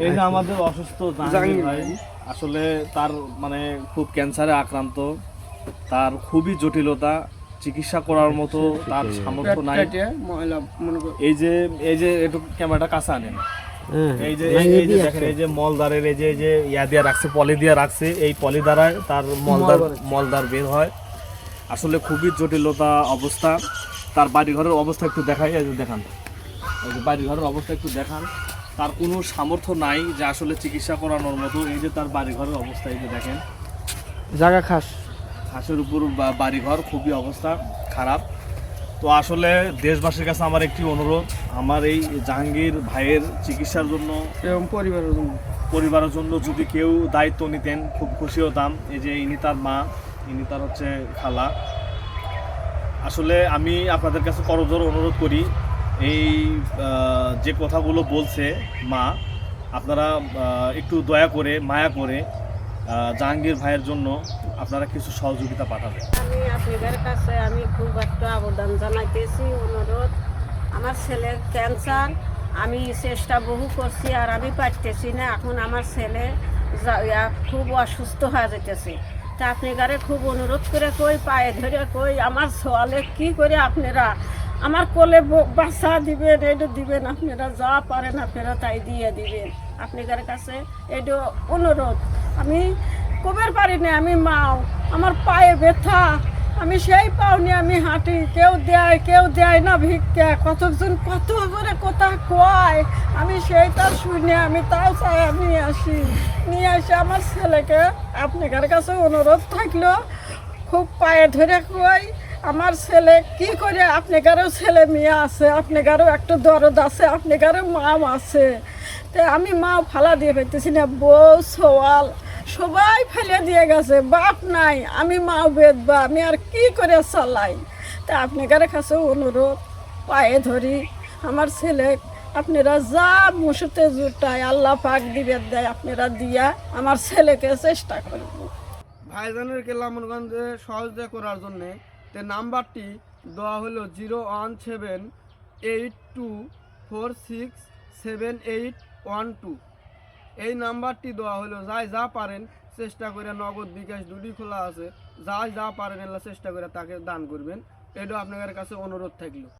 এই যে আমাদের অসুস্থ জাহাঙ্গীর ভাই, আসলে তার মানে খুব ক্যান্সারে আক্রান্ত, তার খুবই জটিলতা, চিকিৎসা করার মতো তার সামর্থ্য নাই। এই যে একটু ক্যামেরাটা কাছে আনেন। এই যে দেখেন, এই যে মলদারের এই যে ইয়া দিয়ে রাখছে, পলি দিয়ে রাখছে, এই পলি দ্বারায় তার মলদার বের হয়। আসলে খুবই জটিলতা অবস্থা। তার বাড়িঘরের অবস্থা একটু দেখাই, এই যে দেখান, এই যে বাড়িঘরের অবস্থা একটু দেখান। তার কোনো সামর্থ্য নাই যে আসলে চিকিৎসা করানোর মতো। এই যে তার বাড়িঘরের অবস্থা, এই যে দেখেন, জায়গা ঘাসের উপর বাড়িঘর, খুবই অবস্থা খারাপ। তো আসলে দেশবাসীর কাছে আমার একটি অনুরোধ, আমার এই জাহাঙ্গীর ভাইয়ের চিকিৎসার জন্য এবং পরিবারের জন্য যদি কেউ দায়িত্ব নিতেন খুব খুশি হতাম। এই যে ইনি তার মা, ইনি তার হচ্ছে খালা। আসলে আমি আপনাদের কাছে করজোড়ে অনুরোধ করি, এই যে কথাগুলো বলছে মা, আপনারা একটু দয়া করে, মায়া করে জাহাঙ্গীর ভাইয়ের জন্য আপনারা কিছু সহযোগিতা পাঠাবেন। আমি আপনাদের কাছে আমি খুব একটা আবেদন জানাইতেছি, অনুরোধ। আমার ছেলের ক্যান্সার, আমি চেষ্টা বহু করছি আর আমি পারতেছি না। এখন আমার ছেলে খুব অসুস্থ হয়ে যেতেছে। তা আপনারা খুব অনুরোধ করে কই, পায়ে ধরে কই, আমার ছোয়ালে কি করে আপনারা আমার কোলে বাচ্চা দিবেন, এটা দিবেন, আপনারা যা পারেন আপনারা তাই দিয়ে দিবেন। আপনাদের কাছে এটা অনুরোধ। আমি কবের পারি না, আমি মাও, আমার পায়ে ব্যথা, আমি সেই পাওনি, আমি হাঁটি, কেউ দেয় না ভিক্ষা, কতজন কত করে কথা কয়, আমি সেইটা শুনে আমি তাও চাই আমি নিয়ে আসি আমার ছেলেকে। আপনাদের কাছে অনুরোধ থাকলো, খুব পায়ে ধরে কই, আমার ছেলে কি করে, আপনাদেরও ছেলে মেয়ে আছে, আপনাদেরও একটা দরদ আছে, আপনাদেরও মা আছে। তো আমি মা ফালা দিয়ে পেতেছি না, বউ সোয়াল সবাই ফেলে দিয়ে গেছে, বাপ নাই, আমি মা বেদবা, আমি আর কি করে চালাই। তা আপনাদের কাছে অনুরোধ, পায়ে ধরি, আমার ছেলে আপনারা যা মুসুতে জুটায় আল্লাহ পাক দিবে দেয়, আপনারা দিয়া আমার ছেলেকে চেষ্টা করব। ভাইজানের কেলামগঞ্জে সহযোগিতা করার জন্য তে নাম্বারটি দেওয়া হলো 01782467812। এই নাম্বারটি দেওয়া হলো, যাই যা পারেন চেষ্টা করে, নগদ বিকাশ দুটি খোলা আছে, যাই যা পারেন এলা চেষ্টা করে তাকে দান করবেন। এটাও আপনাদের কাছে অনুরোধ থাকলো।